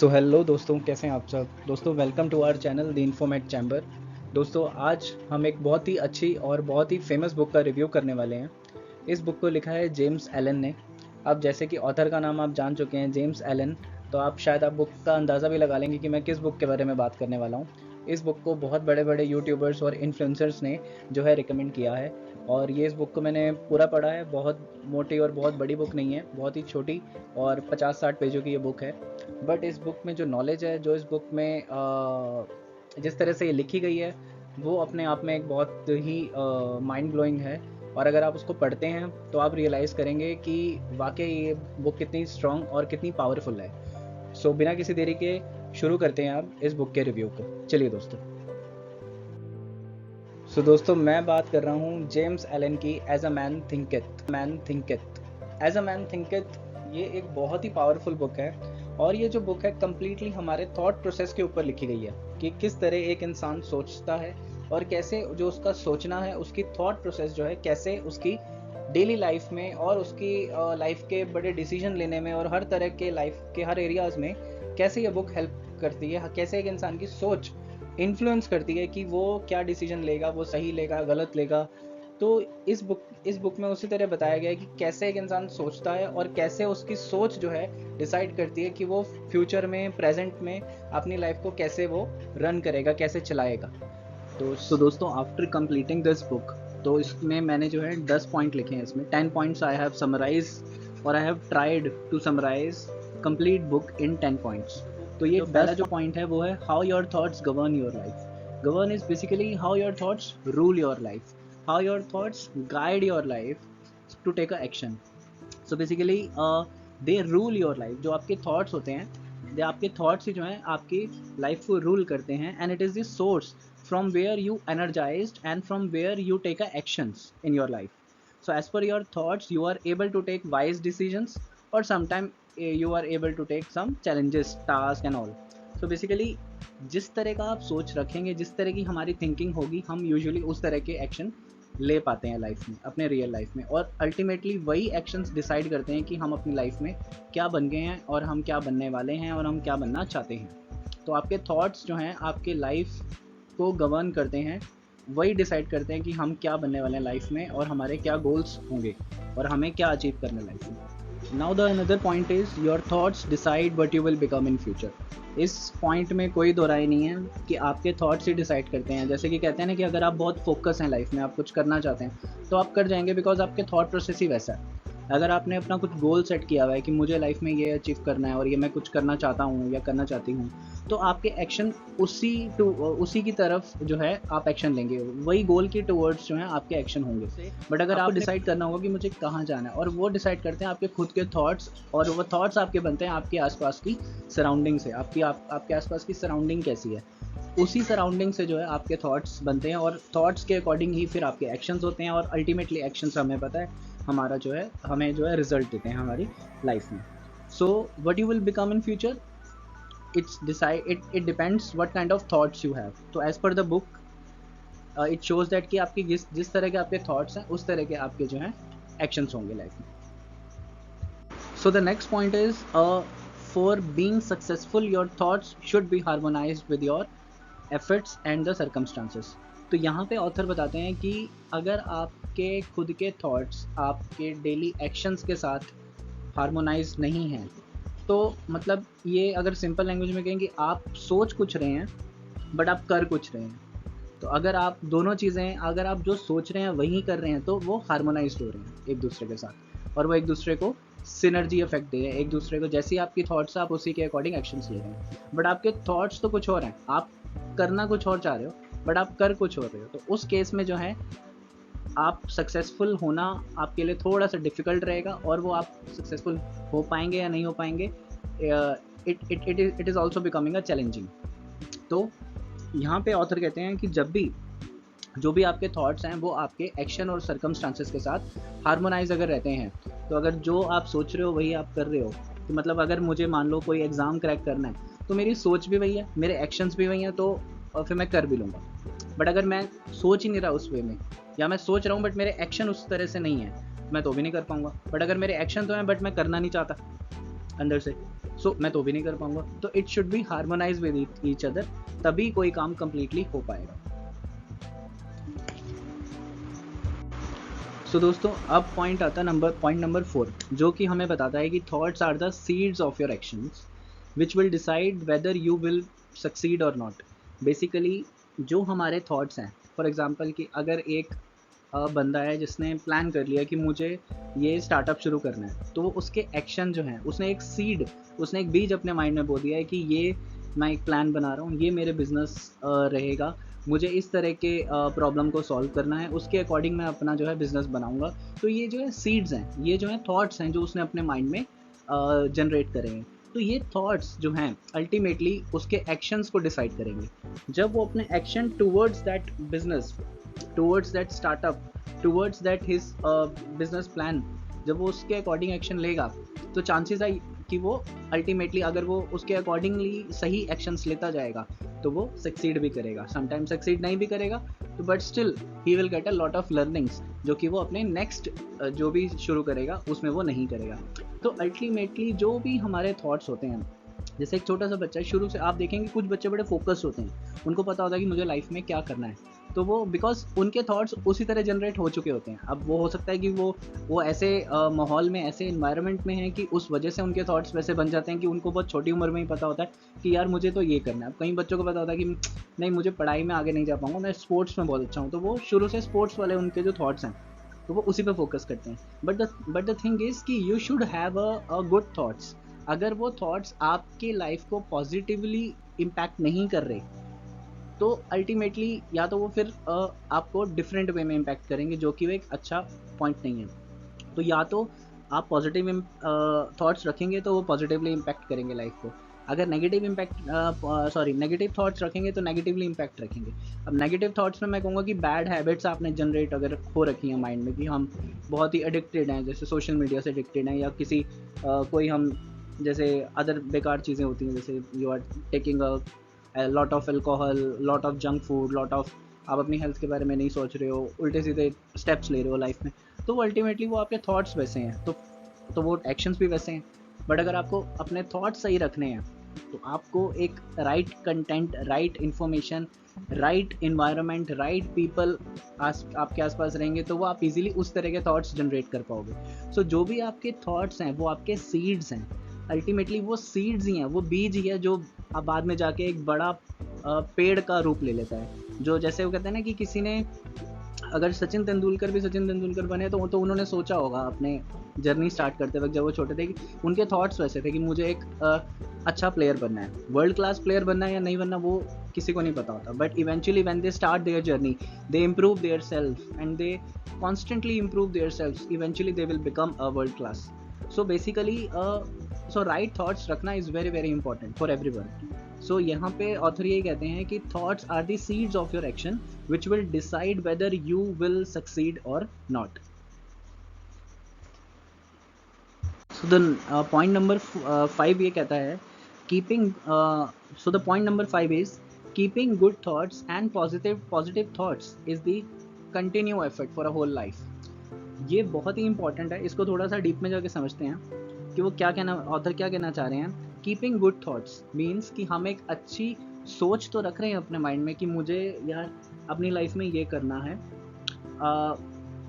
So hello दोस्तों, कैसे हैं आप सब। दोस्तों welcome to our channel the informate chamber. दोस्तों आज हम एक बहुत ही अच्छी और बहुत ही फेमस बुक का रिव्यू करने वाले हैं। इस बुक को लिखा है जेम्स एलन ने। अब जैसे कि ऑथर का नाम आप जान चुके हैं, जेम्स एलन, तो आप शायद आप बुक का अंदाज़ा भी लगा लेंगे कि मैं किस बुक के बारे में बात करने वाला हूँ। इस बुक को बहुत बड़े बड़े यूट्यूबर्स और इन्फ्लुएंसर्स ने जो है रिकमेंड किया है, और ये इस बुक को मैंने पूरा पढ़ा है। बहुत मोटी और बहुत बड़ी बुक नहीं है, बहुत ही छोटी और 50-60 पेजों की ये बुक है। बट इस बुक में जो नॉलेज है, जो इस बुक में जिस तरह से ये लिखी गई है, वो अपने आप में एक बहुत ही माइंड ब्लोइंग है। और अगर आप उसको पढ़ते हैं तो आप रियलाइज़ करेंगे कि वाकई ये बुक कितनी स्ट्रॉन्ग और कितनी पावरफुल है। सो बिना किसी देरी के शुरू करते हैं आप इस बुक के रिव्यू को। चलिए दोस्तों। दोस्तों मैं बात कर रहा हूँ जेम्स एलन की as a man thinketh. As a man thinketh ये एक बहुत ही पावरफुल बुक है। और ये जो बुक है कम्प्लीटली हमारे थॉट प्रोसेस के ऊपर लिखी गई है कि किस तरह एक इंसान सोचता है और कैसे जो उसका सोचना है, उसकी थॉट प्रोसेस जो है, कैसे उसकी डेली लाइफ में और उसकी लाइफ के बड़े डिसीजन लेने में और हर तरह के लाइफ के हर एरियाज में कैसे ये बुक हेल्प करती है, कैसे एक इंसान की सोच इन्फ्लुएंस करती है कि वो क्या डिसीजन लेगा, वो सही लेगा, गलत लेगा। तो इस बुक में उसी तरह बताया गया है कि कैसे एक इंसान सोचता है और कैसे उसकी सोच जो है डिसाइड करती है कि वो फ्यूचर में, प्रेजेंट में अपनी लाइफ को कैसे वो रन करेगा, कैसे चलाएगा। तो दोस्तों आफ्टर कंप्लीटिंग दिस बुक, तो इसमें मैंने जो है 10 पॉइंट लिखे हैं। इसमें 10 पॉइंट्स आई हैव समराइज, और I have tried to summarise complete book in 10 points. तो ये पहला जो पॉइंट है वो है how your thoughts govern your life. Govern is basically how your thoughts rule your life, how your thoughts guide your life to take a action. So basically they rule your life. जो आपके thoughts होते हैं, दे आपके thoughts ही जो हैं आपकी life को rule करते हैं। And it is the source from where you energized and from where you take actions in your life. So as per your thoughts you are able to take wise decisions, or sometimes you are able to take some challenges, task and all. So basically जिस तरह का आप सोच रखेंगे, जिस तरह की हमारी थिंकिंग होगी, हम यूजुअली उस तरह के एक्शन ले पाते हैं लाइफ में, अपने रियल लाइफ में। और अल्टीमेटली वही एक्शंस डिसाइड करते हैं कि हम अपनी लाइफ में क्या बन गए हैं और हम क्या बनने वाले हैं और हम क्या बनना चाहते हैं। तो आपके थॉट्स जो हैं आपके लाइफ को गवर्न करते हैं, वही डिसाइड करते हैं कि हम क्या बनने वाले हैं लाइफ में और हमारे क्या गोल्स होंगे और हमें क्या अचीव करना है लाइफ में। Now the another point is your thoughts decide what you will become in future. इस पॉइंट में कोई दो राय नहीं है कि आपके थॉट्स ही डिसाइड करते हैं। जैसे कि कहते हैं ना कि अगर आप बहुत फोकस हैं लाइफ में, आप कुछ करना चाहते हैं तो आप कर जाएंगे, बिकॉज आपके थॉट प्रोसेस ही वैसा है। अगर आपने अपना कुछ गोल सेट किया हुआ है कि मुझे लाइफ में ये अचीव करना है और ये मैं कुछ करना चाहता हूँ या करना चाहती हूँ, तो आपके एक्शन उसी की तरफ जो है आप एक्शन लेंगे, वही गोल के टुवर्ड्स जो है आपके एक्शन होंगे। बट अगर आपको डिसाइड करना होगा कि मुझे कहाँ जाना है, और वो डिसाइड करते हैं आपके खुद के थॉट्स, और वो थॉट्स आपके बनते हैं आपके आसपास की सराउंडिंग से। आपके आसपास की सराउंडिंग कैसी है, उसी सराउंडिंग से जो है आपके थॉट्स बनते हैं, और थॉट्स के अकॉर्डिंग ही फिर आपके एक्शंस होते हैं। और अल्टीमेटली एक्शंस हमें पता है हमारा जो है हमें जो है रिजल्ट देते हैं हमारी लाइफ में। So what you will become in future, it depends what kind of thoughts you have. तो as per the book it shows that कि आपकी जिस तरह के आपके thoughts हैं उस तरह के आपके जो हैं actions होंगे लाइफ में। So the next point is for being successful your thoughts should be harmonized with your efforts and the circumstances. तो यहाँ पे ऑथर बताते हैं कि अगर आपके खुद के थॉट्स आपके डेली एक्शंस के साथ हार्मोनाइज नहीं हैं, तो मतलब ये अगर सिंपल लैंग्वेज में कहें कि आप सोच कुछ रहे हैं बट आप कर कुछ रहे हैं। तो अगर आप दोनों चीज़ें, अगर आप जो सोच रहे हैं वही कर रहे हैं, तो वो हार्मोनाइज्ड हो रहे हैं एक दूसरे के साथ, और वो एक दूसरे को सिनर्जी इफेक्ट दे रहे हैं एक दूसरे को। जैसी आपकी थॉट्स आप उसी के अकॉर्डिंग एक्शंस ले रहे हैं। बट आपके थॉट्स तो कुछ और हैं, आप करना कुछ और चाह रहे हो बट आप कर कुछ और रहे हो। तो उस केस में जो है आप सक्सेसफुल होना आपके लिए थोड़ा सा डिफ़िकल्ट रहेगा, और वो आप सक्सेसफुल हो पाएंगे या नहीं हो पाएंगे, it is also becoming a challenging. तो यहाँ पे ऑथर कहते हैं कि जो भी आपके थॉट्स हैं वो आपके एक्शन और सर्कमस्टांसेस के साथ हार्मोनाइज अगर रहते हैं, तो अगर जो आप सोच रहे हो वही आप कर रहे हो, तो मतलब अगर मुझे मान लो कोई एग्ज़ाम क्रैक करना है, तो मेरी सोच भी वही है, मेरे एक्शंस भी वही हैं, तो और फिर मैं कर भी लूँगा। बट अगर मैं सोच ही नहीं रहा उस वे में, या मैं सोच रहा हूँ बट मेरे एक्शन उस तरह से नहीं है, मैं तो भी नहीं कर पाऊँगा। बट अगर मेरे एक्शन तो हैं बट मैं करना नहीं चाहता अंदर से, सो मैं तो भी नहीं कर पाऊंगा। तो it should be harmonise with each other, तभी कोई काम कंप्लीटली हो पाएगा। सो दोस्तों अब पॉइंट आता है पॉइंट नंबर 4, जो कि हमें बताता है कि thoughts are the seeds of your actions which will decide whether you will succeed और नॉट। बेसिकली जो हमारे थॉट्स हैं, फॉर एग्जांपल कि अगर एक बंदा है जिसने प्लान कर लिया कि मुझे ये स्टार्टअप शुरू करना है, तो वो उसके एक्शन जो हैं, उसने एक सीड, उसने एक बीज अपने माइंड में बो दिया है कि ये मैं एक प्लान बना रहा हूँ, ये मेरे बिजनेस रहेगा, मुझे इस तरह के प्रॉब्लम को सॉल्व करना है, उसके अकॉर्डिंग मैं अपना जो है बिजनेस बनाऊंगा। तो ये जो है सीड्स हैं, ये जो है थॉट्स हैं जो उसने अपने माइंड में जनरेट करे हैं। तो ये थॉट्स जो हैं अल्टीमेटली उसके एक्शंस को डिसाइड करेंगे। जब वो अपने action towards that business, towards that startup, towards that his business plan, जब वो उसके अकॉर्डिंग एक्शन लेगा, तो चांसेस है कि वो अल्टीमेटली अगर वो उसके अकॉर्डिंगली सही एक्शंस लेता जाएगा तो वो सक्सीड भी करेगा। समटाइम सक्सीड नहीं भी करेगा तो but still he will get a lot of learnings, जो कि वो अपने नेक्स्ट जो भी शुरू करेगा उसमें वो नहीं करेगा। तो अल्टीमेटली जो भी हमारे थॉट्स होते हैं, जैसे एक छोटा सा बच्चा है, शुरू से आप देखेंगे कुछ बच्चे बड़े फोकस होते हैं, उनको पता होता है कि मुझे लाइफ में क्या करना है, तो वो बिकॉज उनके थॉट्स उसी तरह जनरेट हो चुके होते हैं। अब वो हो सकता है कि वो ऐसे माहौल में, ऐसे इन्वायरमेंट में है कि उस वजह से उनके थॉट्स वैसे बन जाते हैं कि उनको बहुत छोटी उम्र में ही पता होता है कि यार मुझे तो ये करना है। अब कई बच्चों को पता होता है कि नहीं, मुझे पढ़ाई में आगे नहीं जा पाऊंगा, मैं स्पोर्ट्स में बहुत अच्छा हूँ, तो वो शुरू से स्पोर्ट्स वाले उनके जो थॉट्स हैं तो वो उसी पे फोकस करते हैं। बट द थिंग इज कि you should have a good thoughts. अगर वो थॉट्स आपके लाइफ को पॉजिटिवली इम्पैक्ट नहीं कर रहे, तो अल्टीमेटली या तो वो फिर आपको डिफरेंट वे में इम्पैक्ट करेंगे, जो कि वो एक अच्छा पॉइंट नहीं है। तो या तो आप पॉजिटिव थॉट्स रखेंगे तो वो पॉजिटिवली इम्पैक्ट करेंगे लाइफ को, अगर नेगेटिव थॉट्स रखेंगे तो नेगेटिवली इम्पैक्ट रखेंगे। अब नेगेटिव थॉट्स में मैं कहूँगा कि बैड हैबिट्स आपने जनरेट अगर हो रखी हैं माइंड में कि हम बहुत ही एडिक्टेड हैं, जैसे सोशल मीडिया से एडिक्टेड हैं, या किसी कोई हम जैसे अदर बेकार चीज़ें होती हैं, जैसे you are taking a lot of alcohol, lot of junk food, lot of, आप अपनी हेल्थ के बारे में नहीं सोच रहे हो, उल्टे सीधे स्टेप्स ले रहे हो लाइफ में, तो वो अल्टीमेटली वो आपके थॉट्स वैसे हैं, तो वो एक्शंस भी वैसे हैं। बट अगर आपको अपने थॉट्स सही रखने हैं तो आपको एक right content, right information, right environment, right people आपके आसपास रहेंगे, तो वो आप इजीली उस तरह के थॉट्स जनरेट कर पाओगे। सो जो भी आपके थॉट्स हैं वो आपके सीड्स हैं, अल्टीमेटली वो सीड्स ही हैं, वो बीज ही है जो अब बाद में जाके एक बड़ा पेड़ का रूप ले लेता है। जो जैसे वो कहते हैं ना कि किसी ने, अगर सचिन तेंदुलकर भी सचिन तेंदुलकर बने तो उन्होंने सोचा होगा अपने जर्नी स्टार्ट करते वक्त जब वो छोटे थे कि उनके थॉट्स वैसे थे कि मुझे एक अच्छा प्लेयर बनना है, वर्ल्ड क्लास प्लेयर बनना है या नहीं बनना वो किसी को नहीं पता होता। But eventually when they start their journey, they improve their self and they constantly improve their self, eventually they will become a world class. So basically so right thoughts रखना is very very important for everyone. So यहाँ पे author ये कहते हैं कि thoughts are the seeds of your action which will decide whether you will succeed और not. So the point number 5 ये कहता है keeping, so the point number 5 is keeping good thoughts and positive thoughts is the continue effort for a whole life. ये बहुत ही important है, इसको थोड़ा सा डीप में जाके समझते हैं कि वो क्या कहना, ऑथर क्या कहना चाह रहे हैं। कीपिंग गुड थॉट्स मीन्स कि हम एक अच्छी सोच तो रख रहे हैं अपने माइंड में कि मुझे यार अपनी लाइफ में ये करना है,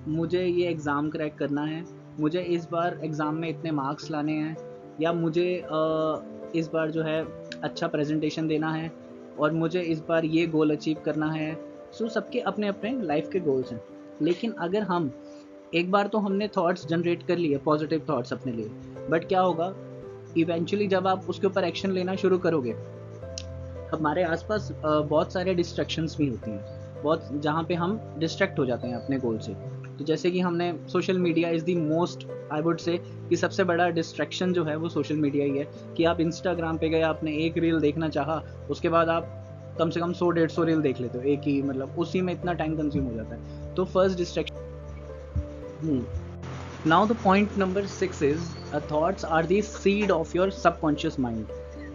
मुझे ये एग्ज़ाम क्रैक करना है, मुझे इस बार एग्ज़ाम में इतने मार्क्स लाने हैं, या मुझे इस बार जो है अच्छा प्रेजेंटेशन देना है, और मुझे इस बार ये गोल अचीव करना है। सो सबके अपने अपने लाइफ के गोल्स हैं। लेकिन अगर हम एक बार तो हमने थॉट्स जनरेट कर लिए, पॉजिटिव थॉट्स अपने लिए, बट क्या होगा इवेंचुअली जब आप उसके ऊपर एक्शन लेना शुरू करोगे, हमारे आसपास बहुत सारे डिस्ट्रैक्शंस भी होती हैं, बहुत, जहाँ पे हम डिस्ट्रैक्ट हो जाते हैं अपने गोल से। तो जैसे कि हमने social media is the most, I would say कि सबसे बड़ा डिस्ट्रैक्शन जो है वो सोशल मीडिया ही है। कि आप इंस्टाग्राम पे गए, आपने एक रील देखना चाहा, उसके बाद आप कम से कम 100-150 रील देख लेते हो एक ही, मतलब उसी में इतना टाइम कंज्यूम हो जाता है। तो first distraction. Now the point number 6 is thoughts are the seed of your subconscious mind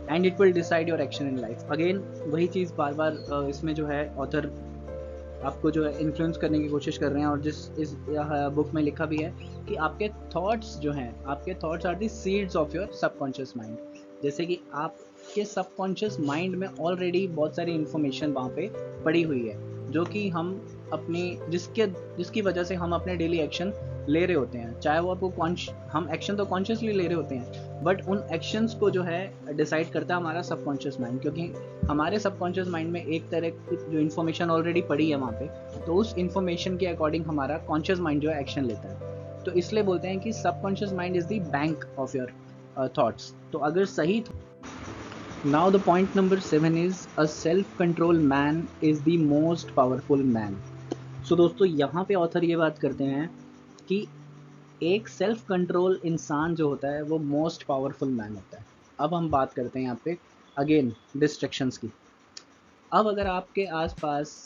and it will decide your action in life. Again वही चीज़ बार बार इसमें जो है ऑथर आपको जो है इन्फ्लुएंस करने की कोशिश कर रहे हैं, और इस बुक में लिखा भी है कि आपके थॉट्स जो हैं, आपके thoughts are the seeds of your subconscious mind. जैसे कि आपके सबकॉन्शियस माइंड में ऑलरेडी बहुत सारी इन्फॉर्मेशन वहाँ पे पड़ी हुई है, जो कि हम अपनी जिसकी वजह से हम अपने डेली एक्शन ले रहे होते हैं, चाहे वो आपको हम एक्शन तो कॉन्शियसली ले रहे होते हैं, बट उन एक्शंस को जो है डिसाइड करता है हमारा सबकॉन्शियस माइंड, क्योंकि हमारे सबकॉन्शियस माइंड में एक तरह की जो इन्फॉर्मेशन ऑलरेडी पड़ी है वहाँ पे, तो उस इन्फॉर्मेशन के अकॉर्डिंग हमारा कॉन्शियस माइंड जो है एक्शन लेता है। तो इसलिए बोलते हैं कि subconscious mind is the bank of your thoughts. तो अगर सही now the point number 7 is a self control man is the most powerful man. So दोस्तों यहाँ पे ऑथर ये बात करते हैं कि एक सेल्फ कंट्रोल इंसान जो होता है वो मोस्ट पावरफुल मैन होता है। अब हम बात करते हैं यहाँ पे अगेन डिस्ट्रैक्शंस की। अब अगर आपके आसपास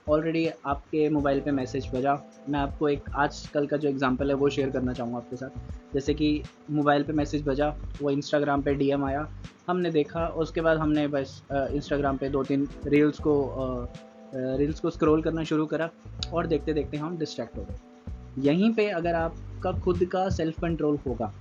ऑलरेडी आपके मोबाइल पे मैसेज बजा, मैं आपको एक आजकल का जो एग्जांपल है वो शेयर करना चाहूँगा आपके साथ। जैसे कि मोबाइल पे मैसेज बजा, वो इंस्टाग्राम पे डीएम आया, हमने देखा, उसके बाद हमने बस इंस्टाग्राम पे 2-3 रील्स को स्क्रॉल करना शुरू करा और देखते देखते हम डिस्ट्रैक्ट हो गए। यहीं पे अगर आपका खुद का सेल्फ कंट्रोल होगा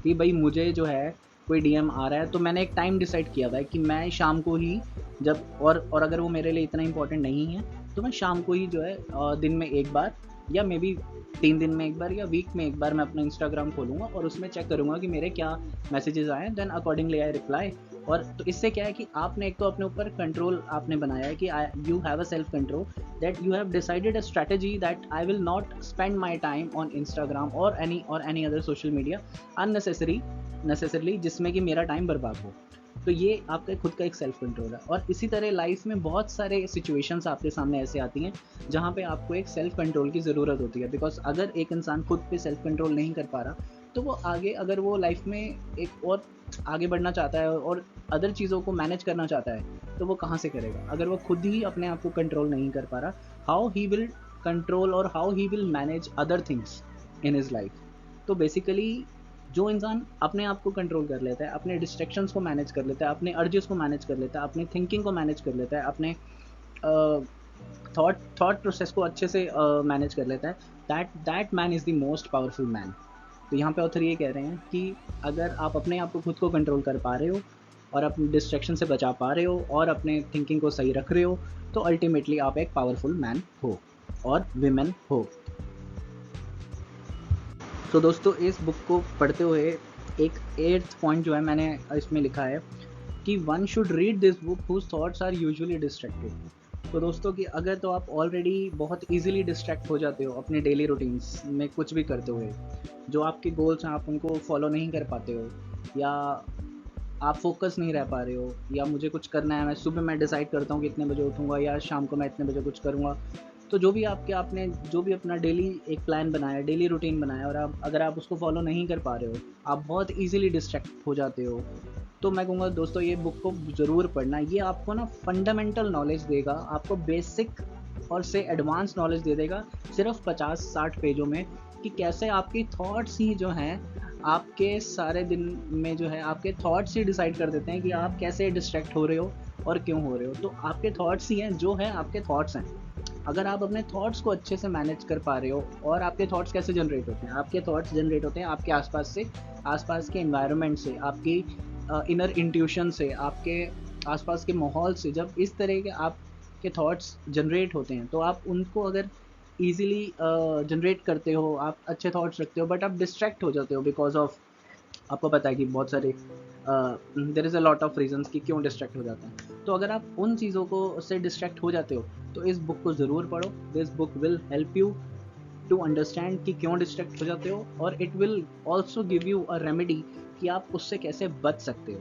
कि भाई मुझे जो है कोई डीएम आ रहा है, तो मैंने एक टाइम डिसाइड किया हुआ है कि मैं शाम को ही जब और अगर वो मेरे लिए इतना इंपॉर्टेंट नहीं है तो मैं शाम को ही जो है दिन में एक बार या मे बी 3 दिन में एक बार या वीक में एक बार मैं अपना इंस्टाग्राम खोलूँगा और उसमें चेक करूँगा कि मेरे क्या मैसेजेस आए, देन अकॉर्डिंगली आई रिप्लाई। और तो इससे क्या है कि आपने एक तो अपने ऊपर कंट्रोल आपने बनाया है कि you have a self control, that you have decided a strategy that I will not spend my time on Instagram और any other social media unnecessarily जिसमें कि मेरा टाइम बर्बाद हो। तो ये आपका खुद का एक सेल्फ कंट्रोल है। और इसी तरह लाइफ में बहुत सारे सिचुएशंस आपके सामने ऐसे आती हैं जहाँ पे आपको एक सेल्फ कंट्रोल की ज़रूरत होती है, बिकॉज अगर एक इंसान खुद पे सेल्फ कंट्रोल नहीं कर पा रहा तो वो आगे अगर वो लाइफ में एक और आगे बढ़ना चाहता है और अदर चीज़ों को मैनेज करना चाहता है तो वो कहाँ से करेगा अगर वो खुद ही अपने आप को कंट्रोल नहीं कर पा रहा। हाउ ही विल कंट्रोल और how he will manage other things in his life. तो बेसिकली जो इंसान अपने आप को कंट्रोल कर लेता है, अपने डिस्ट्रैक्शंस को मैनेज कर लेता है, अपने अर्जेस को मैनेज कर लेता है, अपनी थिंकिंग को मैनेज कर लेता है, अपने थॉट प्रोसेस को अच्छे से मैनेज कर लेता है, that man is the most powerful man. तो यहाँ पे ऑथर ये कह रहे हैं कि अगर आप अपने आप को खुद को कंट्रोल कर पा रहे हो और अपने डिस्ट्रैक्शन से बचा पा रहे हो और अपने थिंकिंग को सही रख रहे हो तो अल्टीमेटली आप एक पावरफुल मैन हो और विमेन हो। तो दोस्तों इस बुक को पढ़ते हुए एक 8th पॉइंट जो है मैंने इसमें लिखा है कि one should read this book whose thoughts are usually distracted. तो दोस्तों कि अगर तो आप ऑलरेडी बहुत इजीली डिस्ट्रैक्ट हो जाते हो अपने डेली रूटीन्स में कुछ भी करते हुए, जो आपके गोल्स हैं आप उनको फॉलो नहीं कर पाते हो, या आप फोकस नहीं रह पा रहे हो, या मुझे कुछ करना है, मैं सुबह मैं डिसाइड करता हूँ कि इतने बजे उठूँगा या शाम को मैं इतने बजे कुछ करूँगा, तो जो भी आपने जो भी अपना डेली एक प्लान बनाया, डेली रूटीन बनाया और अगर आप उसको फॉलो नहीं कर पा रहे हो, आप बहुत ईजिली डिस्ट्रैक्ट हो जाते हो, तो मैं कहूँगा दोस्तों ये बुक को ज़रूर पढ़ना। ये आपको ना फंडामेंटल नॉलेज देगा, आपको बेसिक और से एडवांस नॉलेज दे देगा सिर्फ 50-60 पेजों में कि कैसे आपकी थॉट्स ही जो हैं आपके सारे दिन में जो है आपके थॉट्स ही डिसाइड कर देते हैं कि आप कैसे डिस्ट्रैक्ट हो रहे हो और क्यों हो रहे हो। तो आपके थॉट्स ही हैं जो हैं आपके थॉट्स हैं। अगर आप अपने थॉट्स को अच्छे से मैनेज कर पा रहे हो, और आपके थॉट्स कैसे जनरेट होते हैं, आपके थॉट्स जनरेट होते हैं आपके आसपास से, आसपास के एनवायरनमेंट से, आपकी इनर इंट्यूशन से, आपके आसपास के माहौल से। जब इस तरह के आपके थॉट्स जनरेट होते हैं तो आप उनको अगर ईजिली जनरेट करते हो, आप अच्छे थॉट्स रखते हो, बट आप डिस्ट्रैक्ट हो जाते हो बिकॉज ऑफ, आपको पता है कि बहुत सारे there is a lot of reasons कि क्यों डिस्ट्रैक्ट हो जाते हैं। तो अगर आप उन चीज़ों को से डिस्ट्रैक्ट हो जाते हो तो इस बुक को ज़रूर पढ़ो। This book will help you to understand कि क्यों डिस्ट्रैक्ट हो जाते हो, और it will also give you a remedy कि आप उससे कैसे बच सकते हो।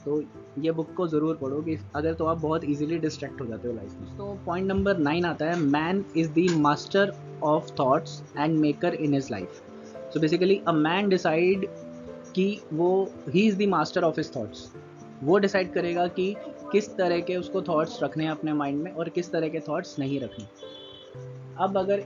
तो ये बुक को ज़रूर पढ़ो कि अगर तो आप बहुत इजीली डिस्ट्रैक्ट हो जाते हो लाइफ में। तो पॉइंट नंबर 9 आता है, man is the master of thoughts and maker in his life. So basically a man decide कि वो he is the master of his thoughts. वो डिसाइड करेगा कि किस तरह के उसको थॉट्स रखने हैं अपने माइंड में और किस तरह के थॉट्स नहीं रखने। अब अगर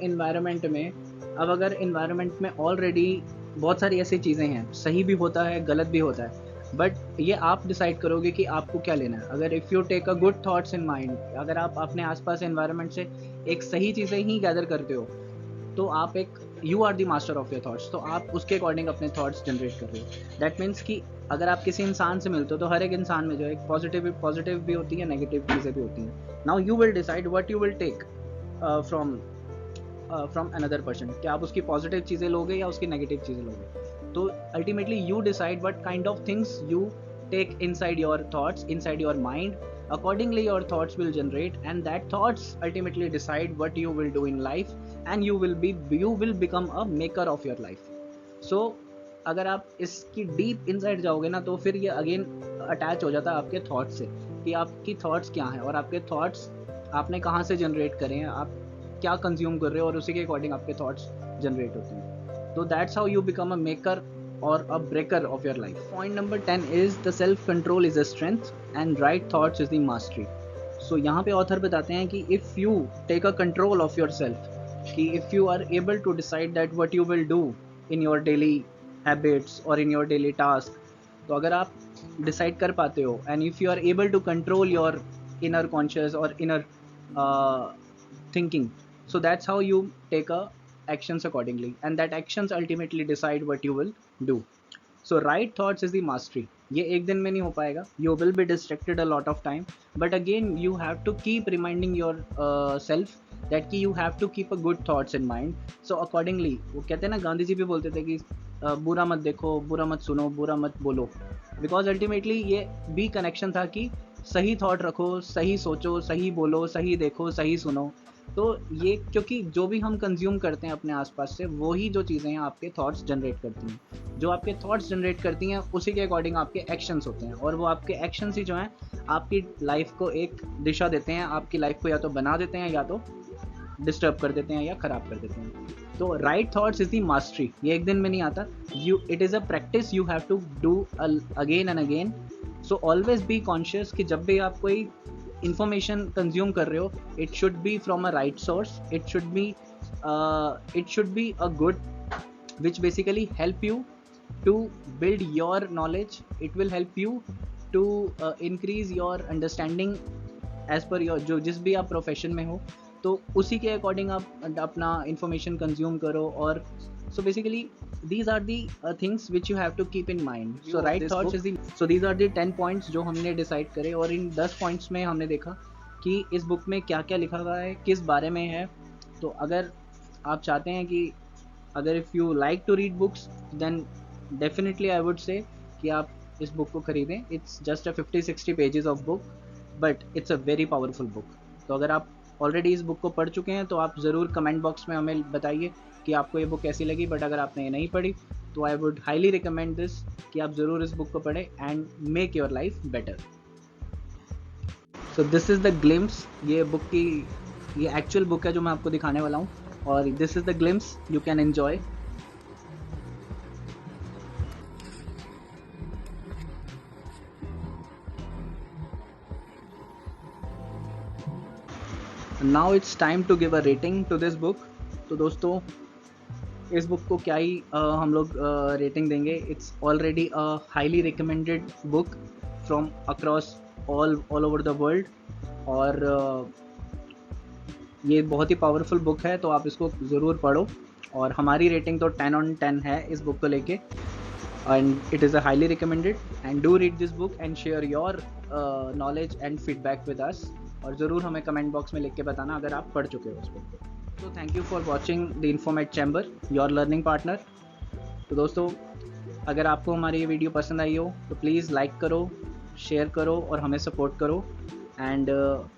इन्वायरमेंट में ऑलरेडी बहुत सारी ऐसी चीज़ें हैं, सही भी होता है गलत भी होता है, बट ये आप डिसाइड करोगे कि आपको क्या लेना है। अगर if you take a good thoughts in mind, अगर आप अपने आसपास एनवायरनमेंट से एक सही चीज़ें ही गैदर करते हो तो आप एक you are the master of your thoughts, तो आप उसके अकॉर्डिंग अपने थॉट्स जनरेट कर रहे हो। दैट मीन्स कि अगर आप किसी इंसान से मिलते हो तो हर एक इंसान में जो है पॉजिटिव भी होती है, नेगेटिव चीज़ें भी होती हैं। Now you will decide what you will take from another person, कि आप उसकी पॉजिटिव चीज़ें लोगे या उसकी नेगेटिव चीज़ें लोगे। तो ultimately you decide what kind of things you take inside your thoughts, inside your mind. Accordingly your thoughts will generate, and that thoughts ultimately decide what you will do in life, and you will become a maker of your life. So अगर आप इसकी deep inside जाओगे ना, तो फिर ये again attach हो जाता है आपके थॉट्स से, कि आपकी थॉट्स क्या हैं और आपके थॉट्स आपने कहाँ से जनरेट करे हैं, आप क्या कंज्यूम कर रहे हो, और उसी के अकॉर्डिंग आपके थॉट्स जनरेट होते हैं। तो that's how you become a maker or a breaker of your life. Point number 10 is the self control is a strength and right thoughts is the mastery. So यहाँ पे author बताते हैं कि if you take a control of yourself, कि if you are able to decide that what you will do in your daily habits or in your daily task, तो अगर आप decide कर पाते हो, and if you are able to control your inner conscious or inner thinking, so that's how you take a actions accordingly, and that actions ultimately decide what you will do. So right thoughts is the mastery. ये एक दिन में नहीं हो पाएगा, you will be distracted a lot of time, but again you have to keep reminding your self that कि you have to keep a good thoughts in mind. So accordingly, वो कहते हैं ना, गांधी जी भी बोलते थे कि बुरा मत देखो, बुरा मत सुनो, बुरा मत बोलो, बिकॉज अल्टीमेटली ये भी कनेक्शन था कि सही थॉट रखो, सही सोचो, सही बोलो, सही देखो, सही सुनो। तो ये क्योंकि जो भी हम कंज्यूम करते हैं अपने आसपास से, वो ही जो चीज़ें हैं आपके थॉट्स जनरेट करती हैं। जो आपके थॉट्स जनरेट करती हैं उसी के अकॉर्डिंग आपके एक्शंस होते हैं, और वो आपके एक्शंस ही जो हैं आपकी लाइफ को एक दिशा देते हैं, आपकी लाइफ को या तो बना देते हैं या तो डिस्टर्ब कर देते हैं या ख़राब कर देते हैं। तो right thoughts is the mastery, ये एक दिन में नहीं आता, it is a practice you have to do again and again. So always be conscious कि जब भी आप कोई इंफॉर्मेशन कंज्यूम कर रहे हो, it should be from a right source, it should be a good, which basically help you to build your knowledge. It will help you to increase your understanding as per your जो जिस भी आप profession में हो, तो उसी के according आप अपना इंफॉर्मेशन कंज्यूम करो। और so basically these are the things which you have to keep in mind. So right thoughts is the, so these are the 10 points जो हमने डिसाइड करे, और इन 10 पॉइंट्स में हमने देखा कि इस बुक में क्या क्या लिखा हुआ है, किस बारे में है। तो अगर आप चाहते हैं कि अगर if you like to read books, then definitely I would say कि आप इस बुक को खरीदें। It's just a 50-60 pages of book, but it's a very powerful book. तो अगर आप ऑलरेडी इस बुक को पढ़ चुके हैं तो आप ज़रूर कमेंट बॉक्स में हमें बताइए कि आपको ये बुक कैसी लगी। बट अगर आपने ये नहीं पढ़ी तो I would highly recommend this कि आप ज़रूर इस बुक को पढ़ें and make your life better. So this is the glimpse, ये बुक की ये एक्चुअल बुक है जो मैं आपको दिखाने वाला हूँ, और this is the glimpse, you can enjoy. Now it's time to give a rating to this book. तो दोस्तों इस बुक को क्या ही हम लोग रेटिंग देंगे। It's already a highly recommended book from across all over the world, और ये बहुत ही पावरफुल बुक है, तो आप इसको ज़रूर पढ़ो। और हमारी रेटिंग तो 10 on 10 है इस बुक को लेके, and it is a highly recommended, and do read this book and share your knowledge and feedback with us, और ज़रूर हमें कमेंट बॉक्स में लिख के बताना अगर आप पढ़ चुके हो उस बुक को। तो thank you for watching the informate chamber, your learning partner. तो दोस्तों अगर आपको हमारी ये वीडियो पसंद आई हो तो प्लीज़ लाइक करो, शेयर करो और हमें सपोर्ट करो। एंड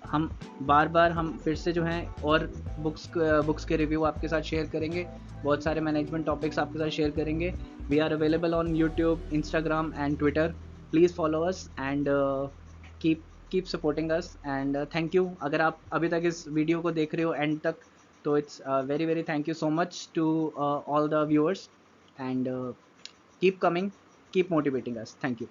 हम हम फिर से जो हैं और बुक्स के रिव्यू आपके साथ शेयर करेंगे, बहुत सारे मैनेजमेंट टॉपिक्स आपके साथ शेयर करेंगे। We are available on YouTube, Instagram and Twitter. Please follow us and keep supporting us, and thank you. अगर आप अभी तक इस वीडियो को देख रहे हो एंड तक, तो it's very thank you so much to all the viewers, and keep coming, keep motivating us. Thank you.